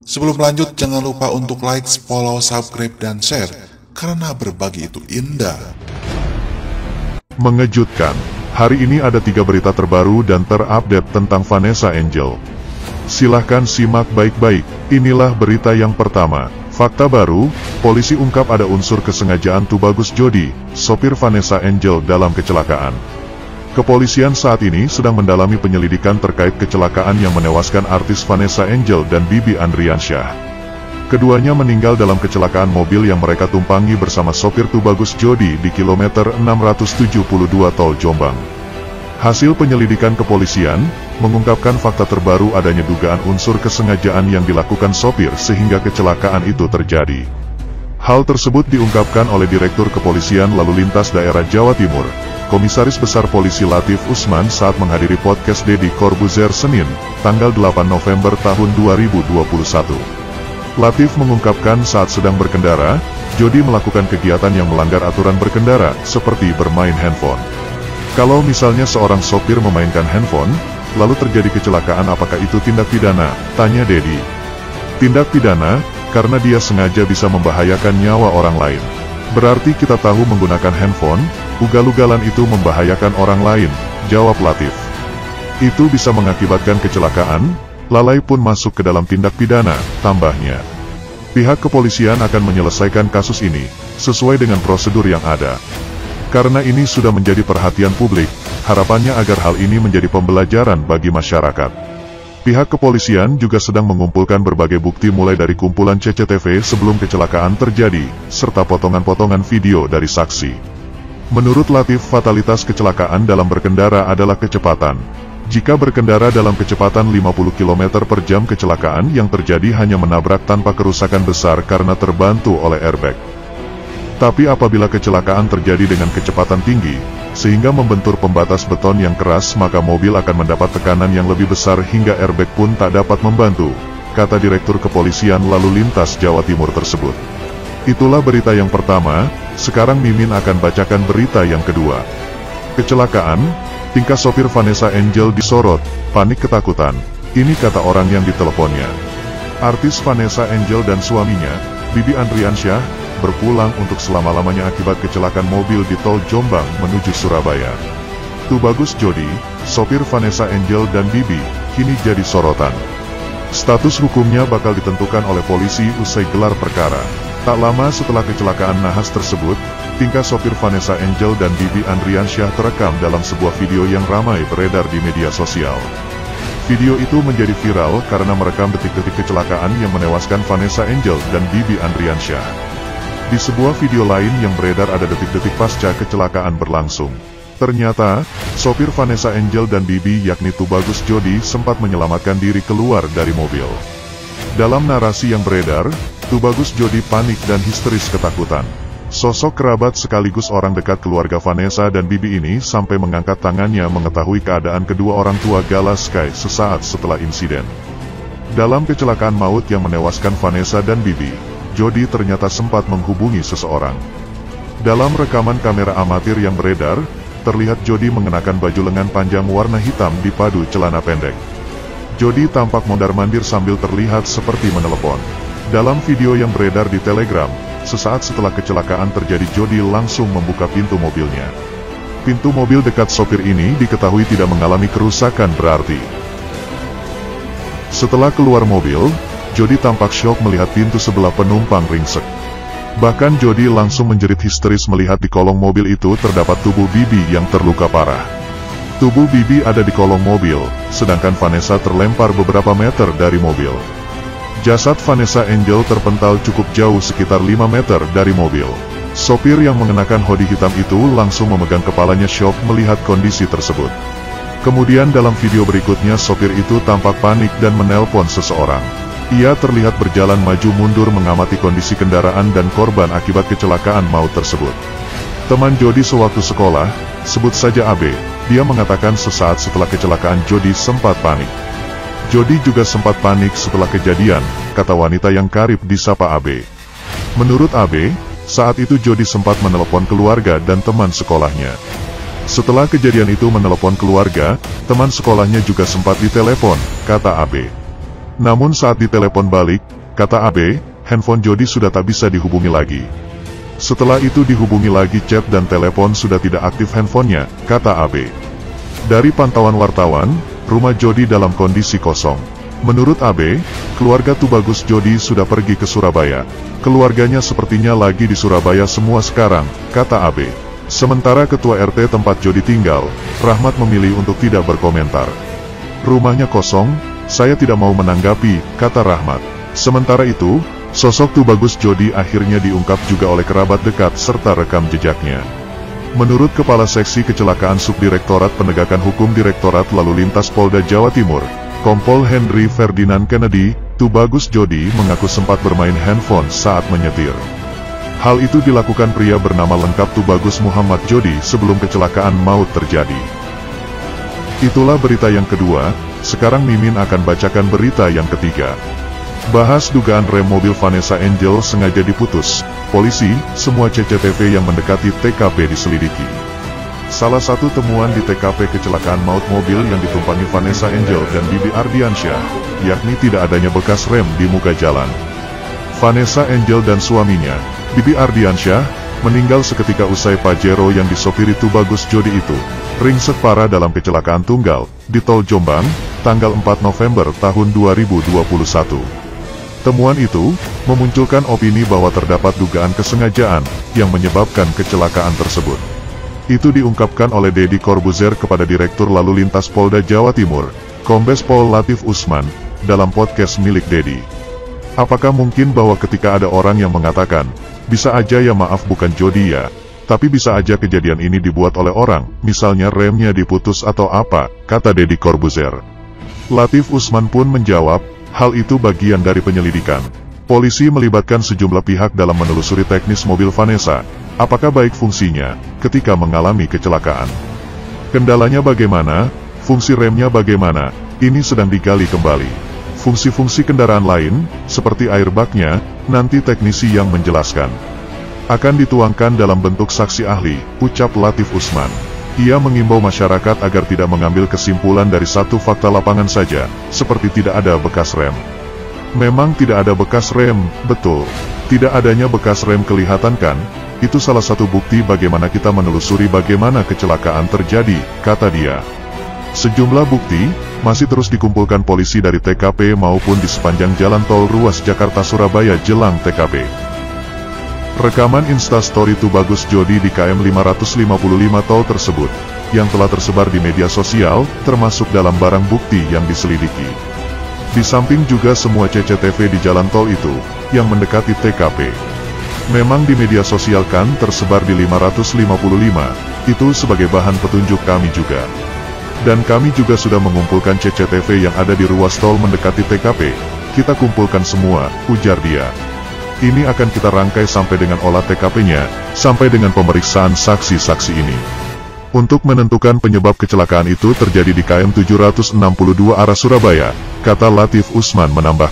Sebelum lanjut, jangan lupa untuk like, follow, subscribe, dan share, karena berbagi itu indah. Mengejutkan, hari ini ada 3 berita terbaru dan terupdate tentang Vanessa Angel. Silahkan simak baik-baik, inilah berita yang pertama. Fakta baru, polisi ungkap ada unsur kesengajaan Tubagus Jody, sopir Vanessa Angel dalam kecelakaan. Kepolisian saat ini sedang mendalami penyelidikan terkait kecelakaan yang menewaskan artis Vanessa Angel dan Bibi Andriansyah. Keduanya meninggal dalam kecelakaan mobil yang mereka tumpangi bersama sopir Tubagus Jody di kilometer 672 Tol Jombang. Hasil penyelidikan kepolisian mengungkapkan fakta terbaru adanya dugaan unsur kesengajaan yang dilakukan sopir sehingga kecelakaan itu terjadi. Hal tersebut diungkapkan oleh Direktur Kepolisian Lalu Lintas Daerah Jawa Timur, Komisaris Besar Polisi Latif Usman saat menghadiri podcast Deddy Corbuzier Senin, tanggal 8 November tahun 2021. Latif mengungkapkan saat sedang berkendara, Jody melakukan kegiatan yang melanggar aturan berkendara, seperti bermain handphone. Kalau misalnya seorang sopir memainkan handphone, lalu terjadi kecelakaan, apakah itu tindak pidana? Tanya Deddy. Tindak pidana, karena dia sengaja bisa membahayakan nyawa orang lain. Berarti kita tahu menggunakan handphone, ugal-ugalan itu membahayakan orang lain, jawab Latif. Itu bisa mengakibatkan kecelakaan, lalai pun masuk ke dalam tindak pidana, tambahnya. Pihak kepolisian akan menyelesaikan kasus ini, sesuai dengan prosedur yang ada. Karena ini sudah menjadi perhatian publik, harapannya agar hal ini menjadi pembelajaran bagi masyarakat. Pihak kepolisian juga sedang mengumpulkan berbagai bukti mulai dari kumpulan CCTV sebelum kecelakaan terjadi, serta potongan-potongan video dari saksi. Menurut Latif, fatalitas kecelakaan dalam berkendara adalah kecepatan. Jika berkendara dalam kecepatan 50 km per jam, kecelakaan yang terjadi hanya menabrak tanpa kerusakan besar karena terbantu oleh airbag. Tapi apabila kecelakaan terjadi dengan kecepatan tinggi, sehingga membentur pembatas beton yang keras, maka mobil akan mendapat tekanan yang lebih besar hingga airbag pun tak dapat membantu, kata Direktur Kepolisian Lalu Lintas Jawa Timur tersebut. Itulah berita yang pertama, sekarang Mimin akan bacakan berita yang kedua. Kecelakaan, tingkah sopir Vanessa Angel disorot, panik ketakutan, ini kata orang yang diteleponnya. Artis Vanessa Angel dan suaminya, Bibi Andriansyah, berpulang untuk selama-lamanya akibat kecelakaan mobil di Tol Jombang menuju Surabaya. Tubagus Jody, sopir Vanessa Angel dan Bibi, kini jadi sorotan. Status hukumnya bakal ditentukan oleh polisi usai gelar perkara. Tak lama setelah kecelakaan nahas tersebut, tingkah sopir Vanessa Angel dan Bibi Andriansyah terekam dalam sebuah video yang ramai beredar di media sosial. Video itu menjadi viral karena merekam detik-detik kecelakaan yang menewaskan Vanessa Angel dan Bibi Andriansyah. Di sebuah video lain yang beredar ada detik-detik pasca kecelakaan berlangsung. Ternyata, sopir Vanessa Angel dan Bibi yakni Tubagus Jody sempat menyelamatkan diri keluar dari mobil. Dalam narasi yang beredar, Tubagus Jody panik dan histeris ketakutan. Sosok kerabat sekaligus orang dekat keluarga Vanessa dan Bibi ini sampai mengangkat tangannya mengetahui keadaan kedua orang tua Gala Sky sesaat setelah insiden. Dalam kecelakaan maut yang menewaskan Vanessa dan Bibi, Jody ternyata sempat menghubungi seseorang. Dalam rekaman kamera amatir yang beredar, terlihat Jody mengenakan baju lengan panjang warna hitam dipadu celana pendek. Jody tampak mondar-mandir sambil terlihat seperti menelepon. Dalam video yang beredar di Telegram, sesaat setelah kecelakaan terjadi, Jody langsung membuka pintu mobilnya. Pintu mobil dekat sopir ini diketahui tidak mengalami kerusakan berarti. Setelah keluar mobil, Jody tampak syok melihat pintu sebelah penumpang ringsek. Bahkan Jody langsung menjerit histeris melihat di kolong mobil itu terdapat tubuh Bibi yang terluka parah. Tubuh Bibi ada di kolong mobil, sedangkan Vanessa terlempar beberapa meter dari mobil. Jasad Vanessa Angel terpental cukup jauh sekitar 5 meter dari mobil. Sopir yang mengenakan hoodie hitam itu langsung memegang kepalanya syok melihat kondisi tersebut. Kemudian dalam video berikutnya sopir itu tampak panik dan menelpon seseorang. Ia terlihat berjalan maju mundur mengamati kondisi kendaraan dan korban akibat kecelakaan maut tersebut. Teman Jody sewaktu sekolah, sebut saja AB, dia mengatakan sesaat setelah kecelakaan Jody sempat panik. Jody juga sempat panik setelah kejadian, kata wanita yang karib disapa AB. Menurut AB, saat itu Jody sempat menelepon keluarga dan teman sekolahnya. Setelah kejadian itu menelepon keluarga, teman sekolahnya juga sempat ditelepon, kata AB. Namun saat ditelepon balik, kata AB, handphone Jody sudah tak bisa dihubungi lagi. Setelah itu dihubungi lagi chat dan telepon sudah tidak aktif handphonenya, kata AB. Dari pantauan wartawan, rumah Jody dalam kondisi kosong. Menurut AB, keluarga Tubagus Jody sudah pergi ke Surabaya. Keluarganya sepertinya lagi di Surabaya semua sekarang, kata AB. Sementara ketua RT tempat Jody tinggal, Rahmat memilih untuk tidak berkomentar. Rumahnya kosong, saya tidak mau menanggapi, kata Rahmat. Sementara itu, sosok Tubagus Jody akhirnya diungkap juga oleh kerabat dekat serta rekam jejaknya. Menurut Kepala Seksi Kecelakaan Subdirektorat Penegakan Hukum Direktorat Lalu Lintas Polda Jawa Timur, Kompol Henry Ferdinand Kennedy, Tubagus Jody mengaku sempat bermain handphone saat menyetir. Hal itu dilakukan pria bernama lengkap Tubagus Muhammad Jody sebelum kecelakaan maut terjadi. Itulah berita yang kedua, sekarang Mimin akan bacakan berita yang ketiga. Bahas dugaan rem mobil Vanessa Angel sengaja diputus. Polisi, semua CCTV yang mendekati TKP diselidiki. Salah satu temuan di TKP kecelakaan maut mobil yang ditumpangi Vanessa Angel dan Bibi Ardiansyah, yakni tidak adanya bekas rem di muka jalan. Vanessa Angel dan suaminya, Bibi Ardiansyah, meninggal seketika usai Pajero yang disopiri Tubagus Jody itu ringsek parah dalam kecelakaan tunggal di Tol Jombang, tanggal 4 November tahun 2021. Temuan itu memunculkan opini bahwa terdapat dugaan kesengajaan yang menyebabkan kecelakaan tersebut. Itu diungkapkan oleh Deddy Corbuzier kepada Direktur Lalu Lintas Polda Jawa Timur, Kombes Pol Latif Usman, dalam podcast milik Deddy. Apakah mungkin bahwa ketika ada orang yang mengatakan, bisa aja ya maaf bukan Jody ya, tapi bisa aja kejadian ini dibuat oleh orang, misalnya remnya diputus atau apa, kata Deddy Corbuzier. Latif Usman pun menjawab, hal itu bagian dari penyelidikan. Polisi melibatkan sejumlah pihak dalam menelusuri teknis mobil Vanessa, apakah baik fungsinya, ketika mengalami kecelakaan. Kendalanya bagaimana, fungsi remnya bagaimana, ini sedang digali kembali. Fungsi-fungsi kendaraan lain, seperti airbagnya, nanti teknisi yang menjelaskan. Akan dituangkan dalam bentuk saksi ahli, ucap Latif Usman. Ia mengimbau masyarakat agar tidak mengambil kesimpulan dari satu fakta lapangan saja, seperti tidak ada bekas rem. Memang tidak ada bekas rem, betul. Tidak adanya bekas rem kelihatan kan? Itu salah satu bukti bagaimana kita menelusuri bagaimana kecelakaan terjadi, kata dia. Sejumlah bukti masih terus dikumpulkan polisi dari TKP maupun di sepanjang jalan tol ruas Jakarta-Surabaya jelang TKP. Rekaman Instastory Tubagus Jody di KM 555 tol tersebut, yang telah tersebar di media sosial, termasuk dalam barang bukti yang diselidiki. Di samping juga semua CCTV di jalan tol itu, yang mendekati TKP. Memang di media sosial kan tersebar di 555, itu sebagai bahan petunjuk kami juga. Dan kami juga sudah mengumpulkan CCTV yang ada di ruas tol mendekati TKP, kita kumpulkan semua, ujar dia. Ini akan kita rangkai sampai dengan olah TKP-nya, sampai dengan pemeriksaan saksi-saksi ini. Untuk menentukan penyebab kecelakaan itu terjadi di KM 762 arah Surabaya, kata Latif Usman menambah.